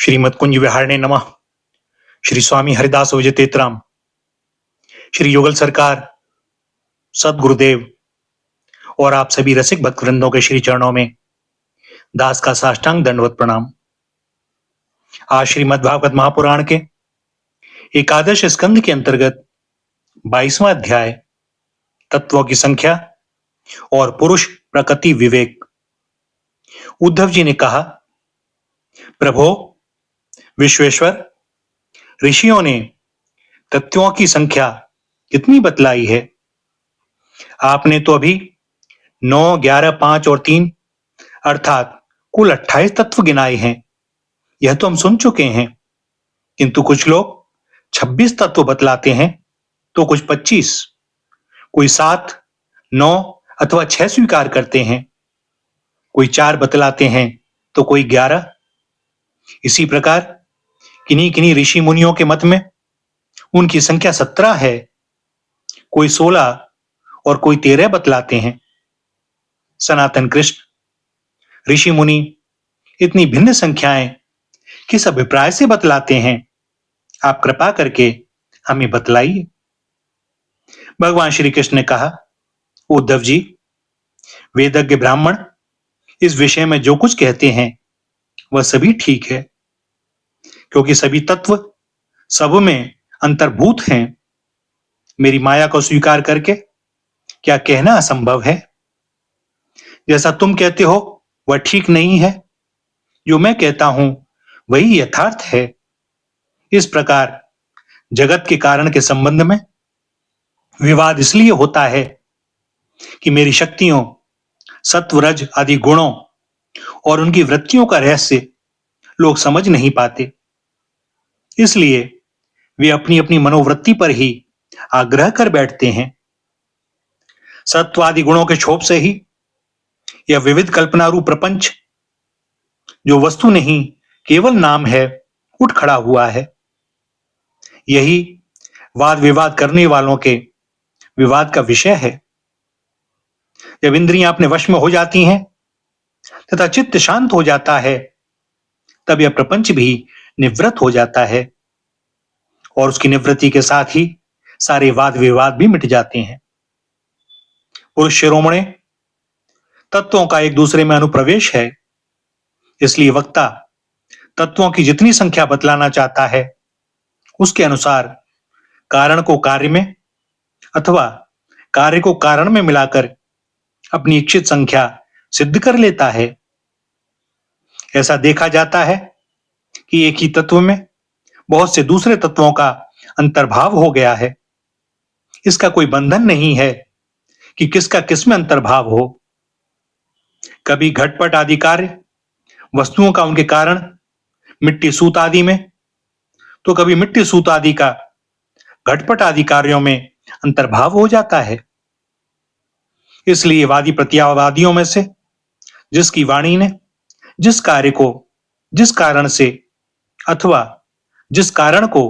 श्रीमद कुंज विहारणे नमः। श्री स्वामी हरिदास विजयतेतराम, श्री युगल सरकार, सदगुरुदेव और आप सभी रसिक भक्त वृंदों के श्री चरणों में दास का साष्टांग दंडवत प्रणाम। आज श्रीमद् भागवत महापुराण के एकादश स्कंद के अंतर्गत 22वां अध्याय तत्वों की संख्या और पुरुष प्रकृति विवेक। उद्धव जी ने कहा, प्रभो विश्वेश्वर, ऋषियों ने तत्वों की संख्या कितनी बतलाई है? आपने तो अभी 9, 11, 5 और 3 अर्थात कुल 28 तत्व गिनाए हैं। यह तो हम सुन चुके हैं, किंतु कुछ लोग 26 तत्व बतलाते हैं तो कुछ 25, कोई 7, 9 अथवा 6 स्वीकार करते हैं, कोई 4 बतलाते हैं तो कोई 11। इसी प्रकार किन्हीं किन्हीं ऋषि मुनियों के मत में उनकी संख्या 17 है, कोई 16 और कोई 13 बतलाते हैं। सनातन कृष्ण, ऋषि मुनि इतनी भिन्न संख्याएं किस अभिप्राय से बतलाते हैं? आप कृपा करके हमें बतलाइए। भगवान श्री कृष्ण ने कहा, उद्धव जी, वेदज्ञ ब्राह्मण इस विषय में जो कुछ कहते हैं वह सभी ठीक है, क्योंकि सभी तत्व सब में अंतर्भूत हैं। मेरी माया को स्वीकार करके क्या कहना असंभव है? जैसा तुम कहते हो वह ठीक नहीं है, जो मैं कहता हूं वही यथार्थ है। इस प्रकार जगत के कारण के संबंध में विवाद इसलिए होता है कि मेरी शक्तियों, सत्व रज आदि गुणों और उनकी वृत्तियों का रहस्य लोग समझ नहीं पाते। इसलिए वे अपनी अपनी मनोवृत्ति पर ही आग्रह कर बैठते हैं। सत्वादि गुणों के क्षोभ से ही यह विविध कल्पना रूप प्रपंच, जो वस्तु नहीं केवल नाम है, उठ खड़ा हुआ है। यही वाद विवाद करने वालों के विवाद का विषय है। जब इंद्रियां अपने वश में हो जाती हैं तथा चित्त शांत हो जाता है, तब यह प्रपंच भी निवृत्त हो जाता है और उसकी निवृत्ति के साथ ही सारे वाद विवाद भी मिट जाते हैं। पुरुष शिरोमणि तत्वों का एक दूसरे में अनुप्रवेश है, इसलिए वक्ता तत्वों की जितनी संख्या बतलाना चाहता है उसके अनुसार कारण को कार्य में अथवा कार्य को कारण में मिलाकर अपनी इच्छित संख्या सिद्ध कर लेता है। ऐसा देखा जाता है कि एक ही तत्व में बहुत से दूसरे तत्वों का अंतर्भाव हो गया है। इसका कोई बंधन नहीं है कि किसका किसमें अंतर्भाव हो। कभी घटपट आदि कार्य वस्तुओं का उनके कारण मिट्टी सूत आदि में, तो कभी मिट्टी सूत आदि का घटपट आदि कार्यों में अंतर्भाव हो जाता है। इसलिए वादी प्रत्यावादियों में से जिसकी वाणी ने जिस कार्य को जिस कारण से अथवा जिस कारण को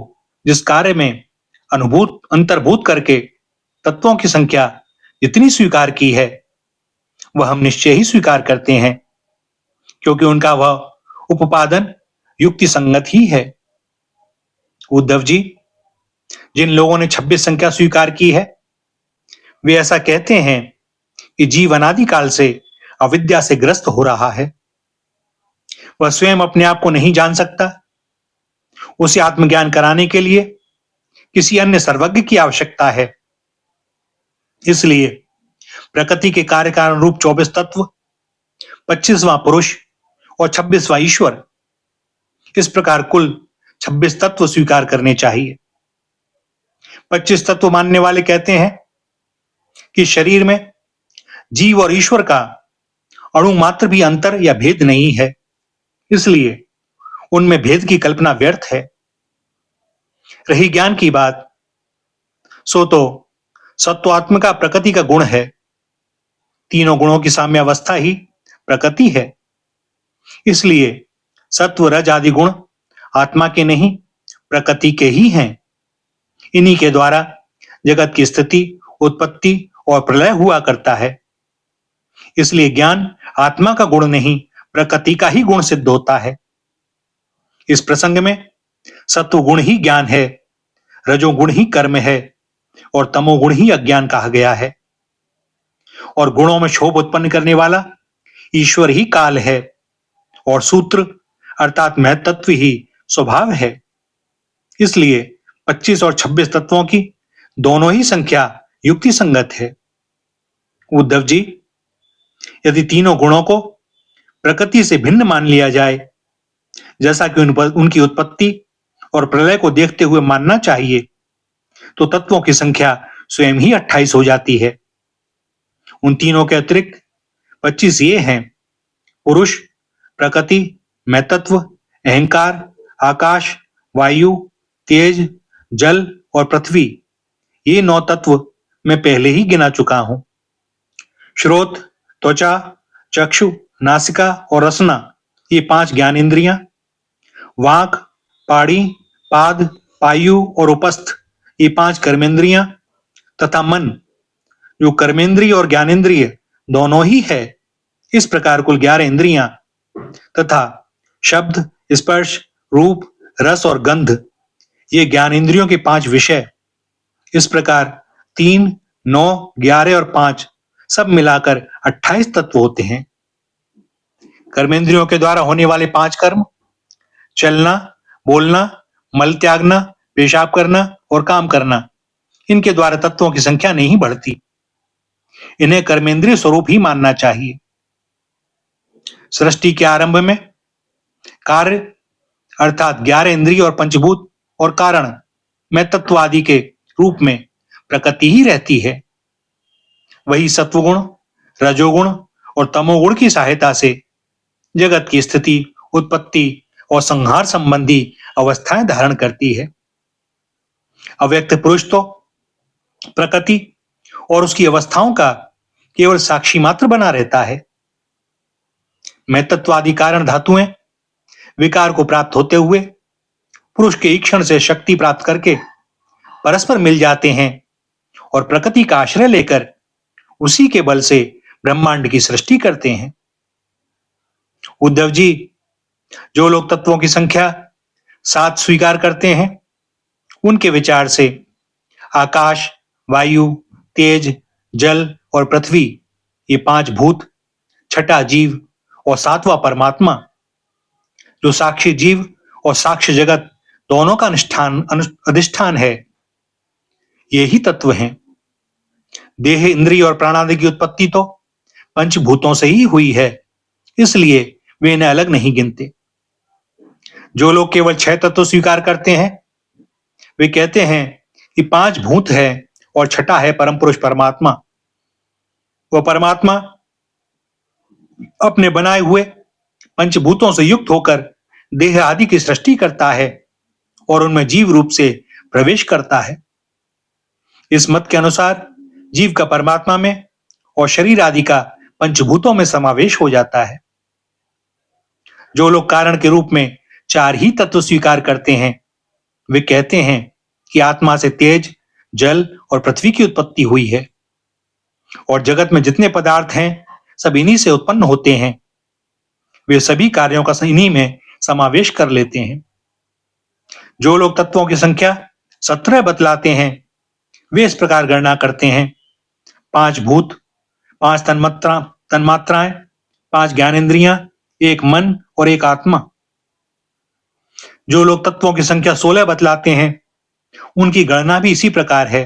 जिस कार्य में अंतर्भूत करके तत्वों की संख्या जितनी स्वीकार की है वह हम निश्चय ही स्वीकार करते हैं, क्योंकि उनका वह उपादान युक्ति संगत ही है। उद्धव जी, जिन लोगों ने 26 संख्या स्वीकार की है वे ऐसा कहते हैं कि जीव अनादि काल से अविद्या से ग्रस्त हो रहा है। वह स्वयं अपने आप को नहीं जान सकता। उसे आत्मज्ञान कराने के लिए किसी अन्य सर्वज्ञ की आवश्यकता है। इसलिए प्रकृति के कार्य कारण रूप 24 तत्व, 25वां पुरुष और 26वां ईश्वर, इस प्रकार कुल 26 तत्व स्वीकार करने चाहिए। 25 तत्व मानने वाले कहते हैं कि शरीर में जीव और ईश्वर का अणु मात्र भी अंतर या भेद नहीं है, इसलिए उनमें भेद की कल्पना व्यर्थ है। रही ज्ञान की बात, सो तो सत्वात्म का प्रकृति का गुण है। तीनों गुणों की साम्यावस्था ही प्रकृति है। इसलिए सत्व रज आदि गुण आत्मा के नहीं प्रकृति के ही हैं। इन्हीं के द्वारा जगत की स्थिति, उत्पत्ति और प्रलय हुआ करता है। इसलिए ज्ञान आत्मा का गुण नहीं प्रकृति का ही गुण सिद्ध होता है। इस प्रसंग में सत्वगुण ही ज्ञान है, रजोगुण ही कर्म है और तमोगुण ही अज्ञान कहा गया है। और गुणों में क्षोभ उत्पन्न करने वाला ईश्वर ही काल है और सूत्र अर्थात महत्त्व ही स्वभाव है। इसलिए 25 और 26 तत्वों की दोनों ही संख्या युक्ति संगत है। उद्धव जी, यदि तीनों गुणों को प्रकृति से भिन्न मान लिया जाए, जैसा कि उनकी उत्पत्ति और प्रलय को देखते हुए मानना चाहिए, तो तत्वों की संख्या स्वयं ही 28 हो जाती है। उन तीनों के अतिरिक्त 25 ये हैं: पुरुष, प्रकृति, महतत्व, अहंकार, आकाश, वायु, तेज, जल और पृथ्वी। ये 9 तत्व मैं पहले ही गिना चुका हूं। श्रोत, त्वचा, चक्षु, नासिका और रसना, ये 5 ज्ञानेंद्रियां, वाक, पाड़ी, पाद, पायु और उपस्थ, ये 5 कर्मेंद्रियां, तथा मन, जो कर्मेंद्रिय और ज्ञानेंद्रिय दोनों ही है। इस प्रकार कुल 11 इंद्रियां तथा शब्द, स्पर्श, रूप, रस और गंध, ये ज्ञानेंद्रियों के 5 विषय। इस प्रकार 3, 9, 11 और 5 सब मिलाकर 28 तत्व होते हैं। कर्मेंद्रियों के द्वारा होने वाले 5 कर्म, चलना, बोलना, मल त्यागना, पेशाब करना और काम करना, इनके द्वारा तत्वों की संख्या नहीं बढ़ती। इन्हें कर्मेंद्रिय स्वरूप ही मानना चाहिए। सृष्टि के आरंभ में कार्य अर्थात 11 इंद्रिय और पंचभूत और कारण में तत्व आदि के रूप में प्रकृति ही रहती है। वही सत्वगुण, रजोगुण और तमोगुण की सहायता से जगत की स्थिति, उत्पत्ति और संहार संबंधी अवस्थाएं धारण करती है। अव्यक्त पुरुष तो प्रकृति और उसकी अवस्थाओं का केवल साक्षी मात्र बना रहता है। महतत्वादि कारण धातुएं विकार को प्राप्त होते हुए पुरुष के ईक्षण से शक्ति प्राप्त करके परस्पर मिल जाते हैं और प्रकृति का आश्रय लेकर उसी के बल से ब्रह्मांड की सृष्टि करते हैं। उद्धव जी, जो लोग तत्वों की संख्या 7 स्वीकार करते हैं, उनके विचार से आकाश, वायु, तेज, जल और पृथ्वी, ये 5 भूत, छठा जीव और 7वां परमात्मा, जो साक्षी जीव और साक्ष्य जगत दोनों का अधिष्ठान है, ये ही तत्व हैं। देह, इंद्रिय और प्राणादि की उत्पत्ति तो पंचभूतों से ही हुई है, इसलिए वे इन्हें अलग नहीं गिनते। जो लोग केवल 6 तत्व स्वीकार करते हैं, वे कहते हैं कि 5 भूत है और छठा है परम पुरुष परमात्मा। वह परमात्मा अपने बनाए हुए पंचभूतों से युक्त होकर देह आदि की सृष्टि करता है और उनमें जीव रूप से प्रवेश करता है। इस मत के अनुसार जीव का परमात्मा में और शरीर आदि का पंचभूतों में समावेश हो जाता है। जो लोग कारण के रूप में 4 ही तत्व स्वीकार करते हैं, वे कहते हैं कि आत्मा से तेज, जल और पृथ्वी की उत्पत्ति हुई है और जगत में जितने पदार्थ हैं सब इन्हीं से उत्पन्न होते हैं। वे सभी कार्यों का इन्हीं में समावेश कर लेते हैं। जो लोग तत्वों की संख्या 17 बतलाते हैं, वे इस प्रकार गणना करते हैं: 5 भूत, 5 तन्मात्राएं, 5 ज्ञानेंद्रियां, 1 मन और 1 आत्मा। जो लोग तत्वों की संख्या 16 बतलाते हैं, उनकी गणना भी इसी प्रकार है।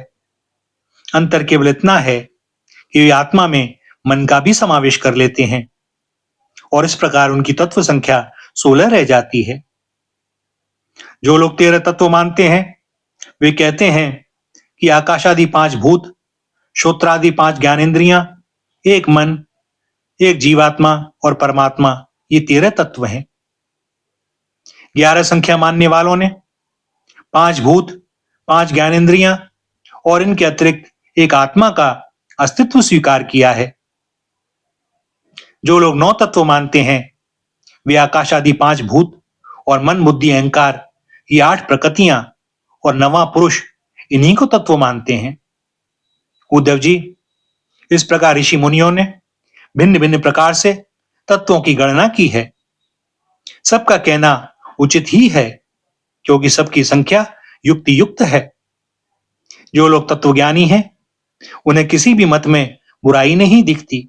अंतर केवल इतना है कि वे आत्मा में मन का भी समावेश कर लेते हैं और इस प्रकार उनकी तत्व संख्या 16 रह जाती है। जो लोग 13 तत्व मानते हैं, वे कहते हैं कि आकाशादि 5 भूत, श्रोत्रादि 5 ज्ञानेंद्रियां, 1 मन, 1 जीवात्मा और परमात्मा, ये 13 तत्व हैं। 11 संख्या मानने वालों ने 5 भूत, 5 ज्ञानेंद्रियां और इनके अतिरिक्त 1 आत्मा का अस्तित्व स्वीकार किया है। जो लोग 9 तत्व मानते हैं, वे आकाशादि 5 भूत और मन, बुद्धि, अहंकार, ये 8 प्रकृतियां और 9वां पुरुष, इन्हीं को तत्व मानते हैं। उद्धव जी, इस प्रकार ऋषि मुनियों ने भिन्न भिन्न प्रकार से तत्वों की गणना की है। सबका कहना उचित ही है, क्योंकि सबकी संख्या युक्ति युक्त है। जो लोग तत्वज्ञानी हैं, उन्हें किसी भी मत में बुराई नहीं दिखती।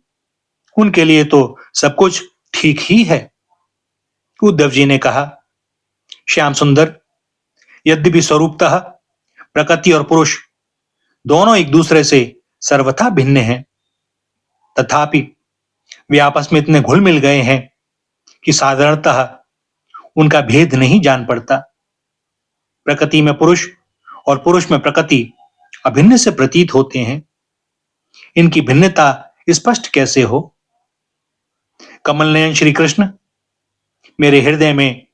उनके लिए तो सब कुछ ठीक ही है। उद्धव जी ने कहा, श्याम सुंदर, यद्यपि स्वरूपतः प्रकृति और पुरुष दोनों एक दूसरे से सर्वथा भिन्न हैं, तथापि वे आपस में इतने घुल मिल गए हैं कि साधारणतः उनका भेद नहीं जान पड़ता। प्रकृति में पुरुष और पुरुष में प्रकृति अभिन्न से प्रतीत होते हैं। इनकी भिन्नता स्पष्ट कैसे हो? कमल नयन श्री कृष्ण, मेरे हृदय में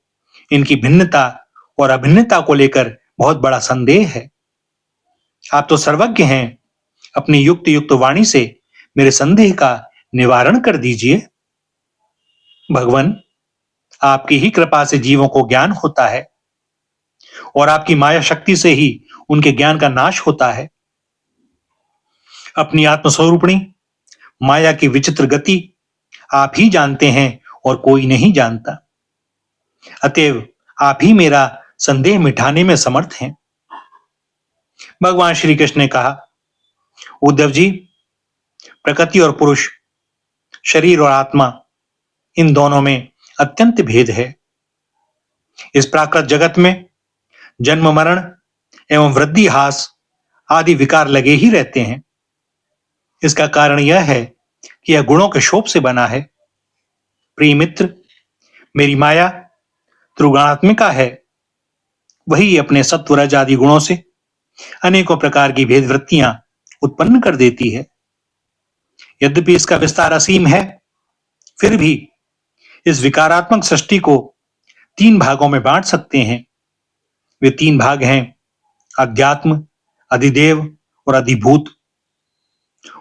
इनकी भिन्नता और अभिन्नता को लेकर बहुत बड़ा संदेह है। आप तो सर्वज्ञ हैं, अपनी युक्त युक्त वाणी से मेरे संदेह का निवारण कर दीजिए। भगवान, आपकी ही कृपा से जीवों को ज्ञान होता है और आपकी माया शक्ति से ही उनके ज्ञान का नाश होता है। अपनी आत्मस्वरूपणी माया की विचित्र गति आप ही जानते हैं और कोई नहीं जानता। अतएव आप ही मेरा संदेह मिटाने में समर्थ हैं। भगवान श्री कृष्ण ने कहा, उद्धव जी, प्रकृति और पुरुष, शरीर और आत्मा, इन दोनों में अत्यंत भेद है। इस प्राकृत जगत में जन्म मरण एवं वृद्धि हास आदि विकार लगे ही रहते हैं। इसका कारण यह है कि यह गुणों के शोभ से बना है। प्रिय मित्र, मेरी माया त्रिगुणात्मिका है। वही अपने सत्व रज आदि गुणों से अनेकों प्रकार की भेद वृत्तियां उत्पन्न कर देती है। यद्यपि इसका विस्तार असीम है, फिर भी इस विकारात्मक सृष्टि को 3 भागों में बांट सकते हैं। वे 3 भाग हैं, अध्यात्म, अधिदेव और अधिभूत।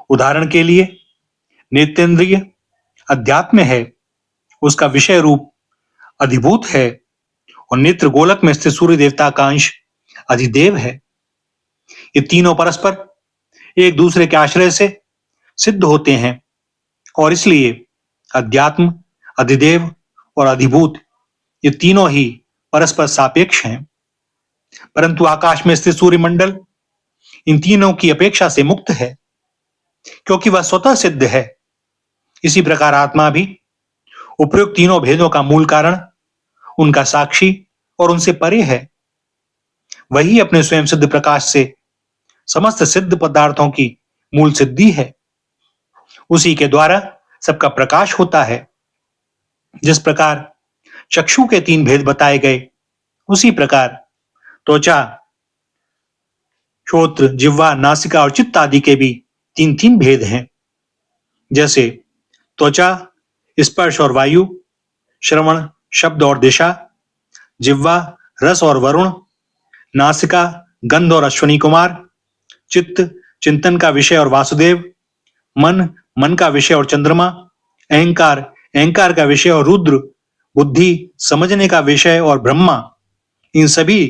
उदाहरण के लिए, नेत्रेंद्रिय अध्यात्म है, उसका विषय रूप अधिभूत है, और नेत्र गोलक में स्थित सूर्य देवता का अंश अधिदेव है। ये तीनों परस्पर एक दूसरे के आश्रय से सिद्ध होते हैं और इसलिए अध्यात्म, अधिदेव और अधिभूत ये तीनों ही परस्पर सापेक्ष हैं। परंतु आकाश में स्थित सूर्य मंडल इन तीनों की अपेक्षा से मुक्त है, क्योंकि वह स्वतः सिद्ध है। इसी प्रकार आत्मा भी उपयुक्त तीनों भेदों का मूल कारण, उनका साक्षी और उनसे परे है। वही अपने स्वयं सिद्ध प्रकाश से समस्त सिद्ध पदार्थों की मूल सिद्धि है। उसी के द्वारा सबका प्रकाश होता है। जिस प्रकार चक्षु के 3 भेद बताए गए, उसी प्रकार त्वचा, श्रोत्र, जिह्वा, नासिका और चित्त आदि के भी 3 भेद हैं। जैसे त्वचा स्पर्श और वायु, श्रवण शब्द और दिशा, जिह्वा रस और वरुण, नासिका गंध और अश्वनी कुमार, चित्त चिंतन का विषय और वासुदेव, मन मन का विषय और चंद्रमा, अहंकार अहंकार का विषय और रुद्र, बुद्धि समझने का विषय और ब्रह्मा। इन सभी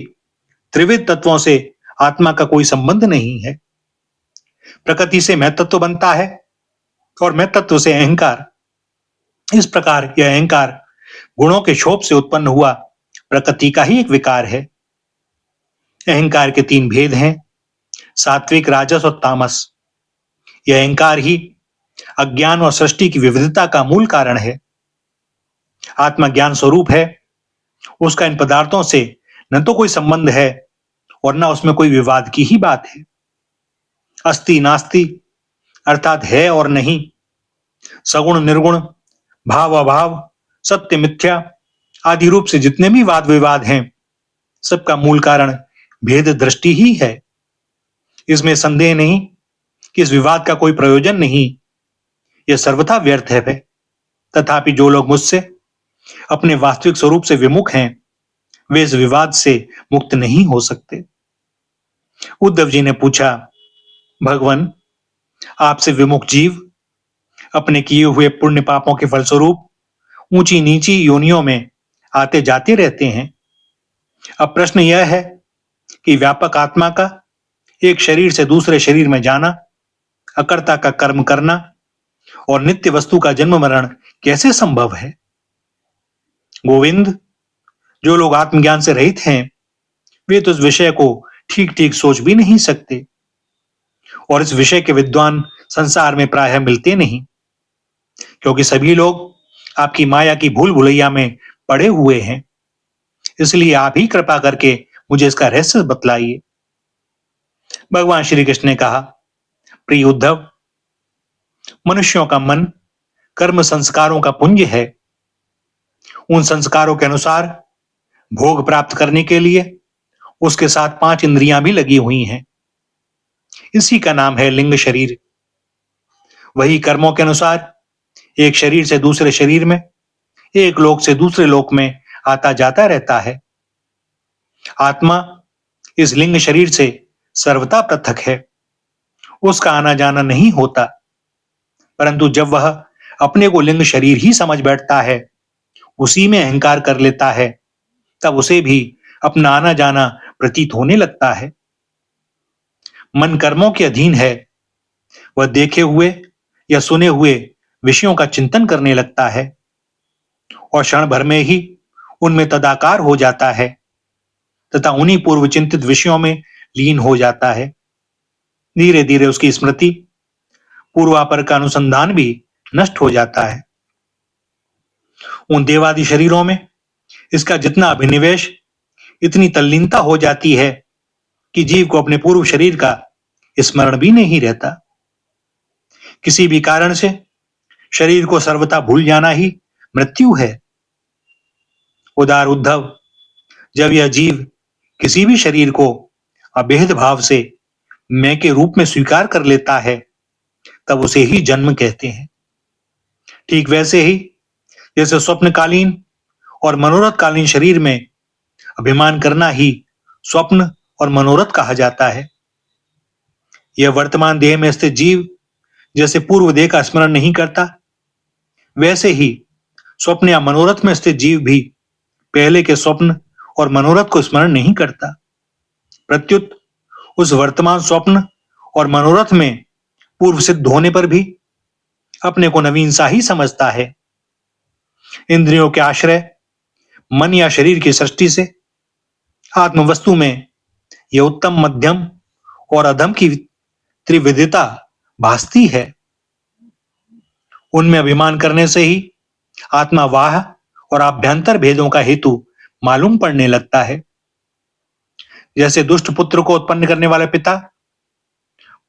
त्रिविध तत्वों से आत्मा का कोई संबंध नहीं है। प्रकृति से मैं तत्व बनता है और मैं तत्व से अहंकार। इस प्रकार यह अहंकार गुणों के क्षोभ से उत्पन्न हुआ प्रकृति का ही एक विकार है। अहंकार के 3 भेद हैं, सात्विक, राजस और तामस। यह अहंकार ही अज्ञान और सृष्टि की विविधता का मूल कारण है। आत्मा ज्ञान स्वरूप है, उसका इन पदार्थों से न तो कोई संबंध है और न उसमें कोई विवाद की ही बात है। अस्ति नास्ति अर्थात है और नहीं, सगुण निर्गुण, भाव अभाव, सत्य मिथ्या आदि रूप से जितने भी वाद विवाद हैं, सबका मूल कारण भेद दृष्टि ही है। इसमें संदेह नहीं कि इस विवाद का कोई प्रयोजन नहीं, यह सर्वथा व्यर्थ है। तथापि जो लोग मुझसे अपने वास्तविक स्वरूप से विमुख हैं, वे इस विवाद से मुक्त नहीं हो सकते। उद्धव जी ने पूछा, भगवान, आपसे विमुख जीव अपने किए हुए पुण्य पापों के फलस्वरूप ऊंची नीची योनियों में आते जाते रहते हैं। अब प्रश्न यह है कि व्यापक आत्मा का एक शरीर से दूसरे शरीर में जाना, अकर्ता का कर्म करना और नित्य वस्तु का जन्म मरण कैसे संभव है? गोविंद, जो लोग आत्मज्ञान से रहित हैं, वे तो इस विषय को ठीक ठीक सोच भी नहीं सकते, और इस विषय के विद्वान संसार में प्रायः मिलते नहीं, क्योंकि सभी लोग आपकी माया की भूल भुलैया में पड़े हुए हैं। इसलिए आप ही कृपा करके मुझे इसका रहस्य बतलाइए। भगवान श्री कृष्ण ने कहा, प्रिय उद्धव, मनुष्यों का मन कर्म संस्कारों का पुंज है। उन संस्कारों के अनुसार भोग प्राप्त करने के लिए उसके साथ 5 इंद्रियां भी लगी हुई हैं। इसी का नाम है लिंग शरीर। वही कर्मों के अनुसार एक शरीर से दूसरे शरीर में, एक लोक से दूसरे लोक में आता जाता रहता है। आत्मा इस लिंग शरीर से सर्वथा पृथक है, उसका आना जाना नहीं होता, परंतु जब वह अपने को लिंग शरीर ही समझ बैठता है, उसी में अहंकार कर लेता है, तब उसे भी अपना आना जाना प्रतीत होने लगता है। मन कर्मों के अधीन है, वह देखे हुए या सुने हुए विषयों का चिंतन करने लगता है और क्षण भर में ही उनमें तदाकार हो जाता है तथा उन्हीं पूर्व चिंतित विषयों में लीन हो जाता है। धीरे धीरे उसकी स्मृति, पूर्वापर का अनुसंधान भी नष्ट हो जाता है। उन देवादि शरीरों में इसका जितना अभिनिवेश, इतनी तल्लीनता हो जाती है कि जीव को अपने पूर्व शरीर का स्मरण भी नहीं रहता। किसी भी कारण से शरीर को सर्वथा भूल जाना ही मृत्यु है। उदार उद्धव, जब यह जीव किसी भी शरीर को अभेद भाव से मैं के रूप में स्वीकार कर लेता है, तब उसे ही जन्म कहते हैं। ठीक वैसे ही जैसे स्वप्नकालीन और मनोरथकालीन शरीर में अभिमान करना ही स्वप्न और मनोरथ कहा जाता है। यह वर्तमान देह में स्थित जीव जैसे पूर्व देह का स्मरण नहीं करता, वैसे ही स्वप्न या मनोरथ में स्थित जीव भी पहले के स्वप्न और मनोरथ को स्मरण नहीं करता। प्रत्युत उस वर्तमान स्वप्न और मनोरथ में पूर्व सिद्ध होने पर भी अपने को नवीन सा ही समझता है। इंद्रियों के आश्रय मन या शरीर की सृष्टि से आत्म वस्तु में यह उत्तम, मध्यम और अधम की त्रिविधता भासती है। उनमें अभिमान करने से ही आत्मा वाह और आभ्यंतर भेदों का हेतु मालूम पड़ने लगता है। जैसे दुष्ट पुत्र को उत्पन्न करने वाला पिता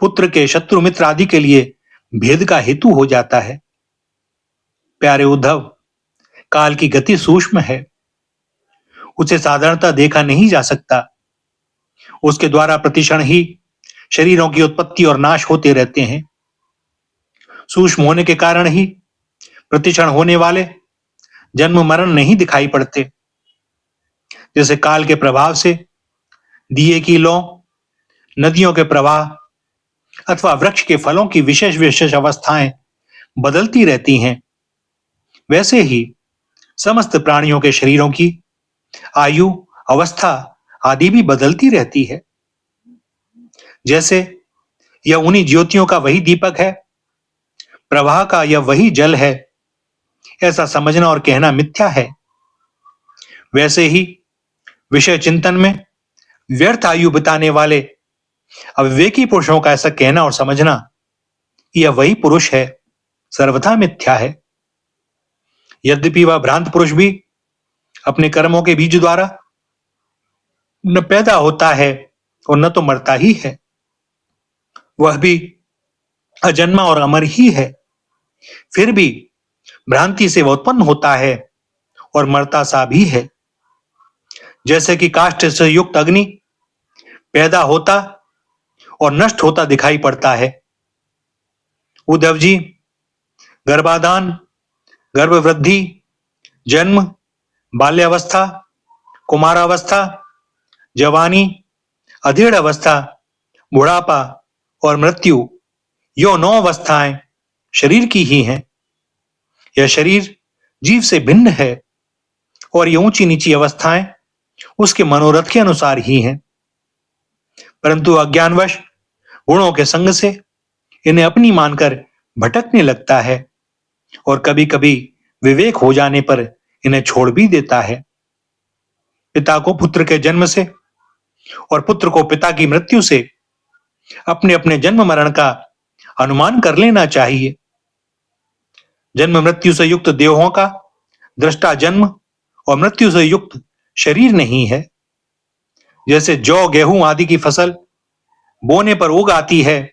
पुत्र के शत्रु मित्र आदि के लिए भेद का हेतु हो जाता है। प्यारे उद्धव, काल की गति सूक्ष्म है, उसे साधारणतः देखा नहीं जा सकता। उसके द्वारा प्रतिक्षण ही शरीरों की उत्पत्ति और नाश होते रहते हैं। सूक्ष्म होने के कारण ही प्रतिक्षण होने वाले जन्म मरण नहीं दिखाई पड़ते। जैसे काल के प्रभाव से दिए की लौ, नदियों के प्रवाह अथवा वृक्ष के फलों की विशेष विशेष अवस्थाएं बदलती रहती हैं, वैसे ही समस्त प्राणियों के शरीरों की आयु, अवस्था आदि भी बदलती रहती है। जैसे यह उन्हीं ज्योतियों का वही दीपक है, प्रवाह का यह वही जल है, ऐसा समझना और कहना मिथ्या है। वैसे ही विषय चिंतन में व्यर्थ आयु बिताने वाले अविवेकी पुरुषों का ऐसा कहना और समझना, यह वही पुरुष है, सर्वथा मिथ्या है। यद्यपि वह भ्रांत पुरुष भी अपने कर्मों के बीज द्वारा न पैदा होता है और न तो मरता ही है, वह भी अजन्मा और अमर ही है। फिर भी भ्रांति से वह उत्पन्न होता है और मरता सा भी है। जैसे कि काष्ठ से युक्त अग्नि पैदा होता और नष्ट होता दिखाई पड़ता है। उद्धव जी, गर्भाधान, गर्भवृद्धि, जन्म, बाल्यावस्था, कुमारावस्था, जवानी, अधेड़ अवस्था, बुढ़ापा और मृत्यु, यो 9 अवस्थाएं शरीर की ही हैं। यह शरीर जीव से भिन्न है और ये ऊंची नीची अवस्थाएं उसके मनोरथ के अनुसार ही हैं, परंतु अज्ञानवश गुणों के संग से इन्हें अपनी मानकर भटकने लगता है और कभी कभी विवेक हो जाने पर इन्हें छोड़ भी देता है। पिता को पुत्र के जन्म से और पुत्र को पिता की मृत्यु से अपने अपने जन्म मरण का अनुमान कर लेना चाहिए। जन्म मृत्यु से युक्त देहों का दृष्टा जन्म और मृत्यु से युक्त शरीर नहीं है। जैसे जौ, गेहूं आदि की फसल बोने पर उग आती है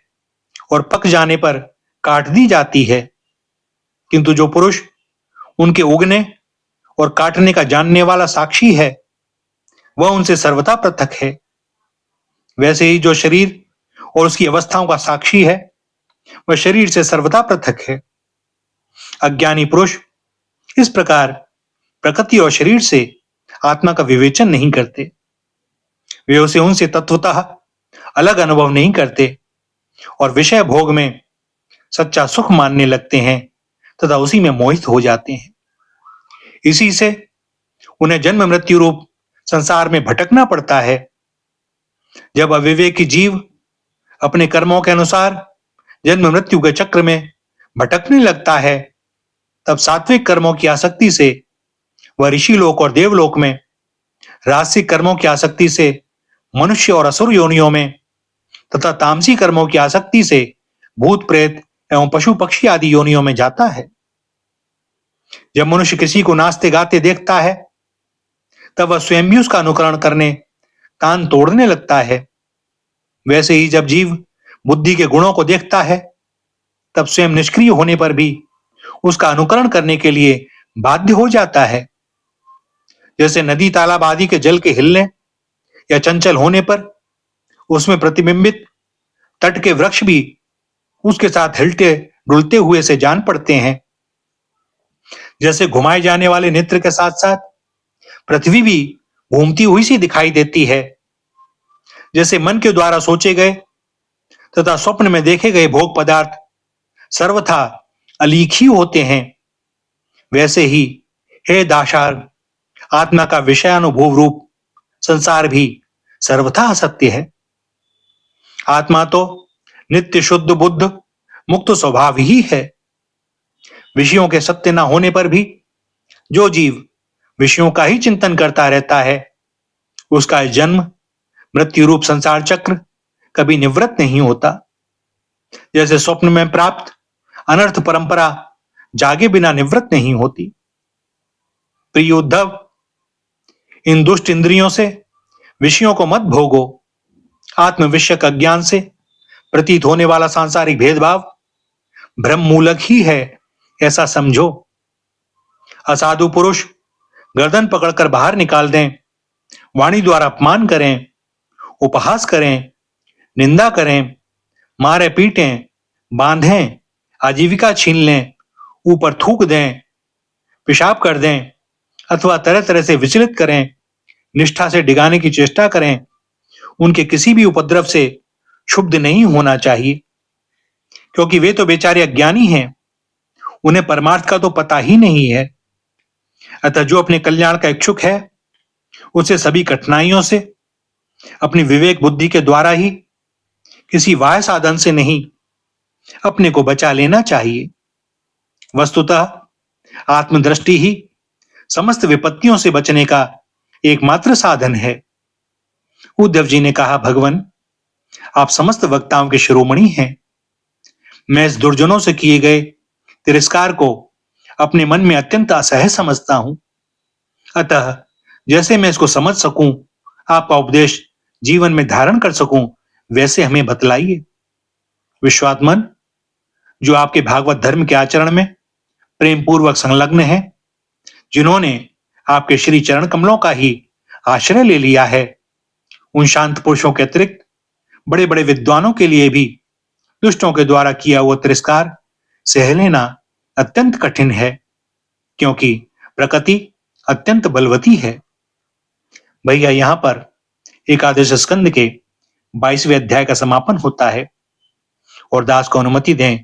और पक जाने पर काट दी जाती है, किंतु जो पुरुष उनके उगने और काटने का जानने वाला साक्षी है, वह उनसे सर्वथा पृथक है। वैसे ही जो शरीर और उसकी अवस्थाओं का साक्षी है, वह शरीर से सर्वथा पृथक है। अज्ञानी पुरुष इस प्रकार प्रकृति और शरीर से आत्मा का विवेचन नहीं करते। वे उसे उनसे तत्वतः अलग अनुभव नहीं करते और विषय भोग में सच्चा सुख मानने लगते हैं तथा उसी में मोहित हो जाते हैं। इसी से उन्हें जन्म मृत्यु रूप संसार में भटकना पड़ता है। जब अविवेकी जीव अपने कर्मों के अनुसार जन्म मृत्यु के चक्र में भटकने लगता है, तब सात्विक कर्मों की आसक्ति से वह ऋषि लोक और देवलोक में, राजसिक कर्मों की आसक्ति से मनुष्य और असुर योनियों में तथा तामसी कर्मों की आसक्ति से भूत प्रेत एवं पशु पक्षी आदि योनियों में जाता है। जब मनुष्य किसी को नाचते गाते देखता है, तब वह स्वयं भी उसका अनुकरण करने, कान तोड़ने लगता है। वैसे ही जब जीव बुद्धि के गुणों को देखता है, तब स्वयं निष्क्रिय होने पर भी उसका अनुकरण करने के लिए बाध्य हो जाता है। जैसे नदी तालाब आदि के जल के हिलने या चंचल होने पर उसमें प्रतिबिंबित तट के वृक्ष भी उसके साथ हिलते डुलते हुए से जान पड़ते हैं। जैसे घुमाए जाने वाले नेत्र के साथ साथ पृथ्वी भी घूमती हुई सी दिखाई देती है। जैसे मन के द्वारा सोचे गए तथा स्वप्न में देखे गए भोग पदार्थ सर्वथा अलीखी होते हैं, वैसे ही हे दाशार्ग, आत्मा का विषयानुभव रूप संसार भी सर्वथा असत्य है। आत्मा तो नित्य शुद्ध बुद्ध मुक्त स्वभाव ही है। विषयों के सत्य न होने पर भी जो जीव विषयों का ही चिंतन करता रहता है, उसका जन्म मृत्यु रूप संसार चक्र कभी निवृत्त नहीं होता। जैसे स्वप्न में प्राप्त अनर्थ परंपरा जागे बिना निवृत्त नहीं होती। प्रिय उद्धव, इन दुष्ट इंद्रियों से विषयों को मत भोगो। आत्म विषयक अज्ञान से प्रतीत होने वाला सांसारिक भेदभाव भ्रम मूलक ही है, ऐसा समझो। असाधु पुरुष गर्दन पकड़कर बाहर निकाल दें, वाणी द्वारा अपमान करें, उपहास करें, निंदा करें, मारे पीटें, बांधें, आजीविका छीन लें, ऊपर थूक दें, पेशाब कर दें अथवा तरह तरह से विचलित करें, निष्ठा से डिगाने की चेष्टा करें, उनके किसी भी उपद्रव से क्षुब्ध नहीं होना चाहिए, क्योंकि वे तो बेचारे अज्ञानी हैं, उन्हें परमार्थ का तो पता ही नहीं है। अतः जो अपने कल्याण का इच्छुक है, उसे सभी कठिनाइयों से अपनी विवेक बुद्धि के द्वारा ही, किसी वाह्य साधन से नहीं, अपने को बचा लेना चाहिए। वस्तुतः आत्मदृष्टि ही समस्त विपत्तियों से बचने का एकमात्र साधन है। उद्धव जी ने कहा, भगवान, आप समस्त वक्ताओं के शिरोमणि हैं। मैं इस दुर्जनों से किए गए तिरस्कार को अपने मन में अत्यंत असहज समझता हूं। अतः जैसे मैं इसको समझ सकूं, आपका उपदेश जीवन में धारण कर सकूं, वैसे हमें बतलाइए। विश्वात्मन, जो आपके भागवत धर्म के आचरण में प्रेम पूर्वक संलग्न हैं, जिन्होंने आपके श्री चरण कमलों का ही आश्रय ले लिया है, उन शांत पुरुषों के अतिरिक्त बड़े बड़े विद्वानों के लिए भी दुष्टों के द्वारा किया हुआ तिरस्कार सह लेना अत्यंत कठिन है, क्योंकि प्रकृति अत्यंत बलवती है। भैया, यहां पर एकादश स्कंद के 22वें अध्याय का समापन होता है और दास को अनुमति दें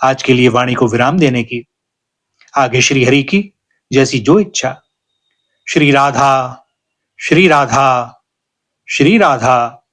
आज के लिए वाणी को विराम देने की। आगे श्री हरि की जैसी जो इच्छा। श्री राधा, श्री राधा, श्री राधा।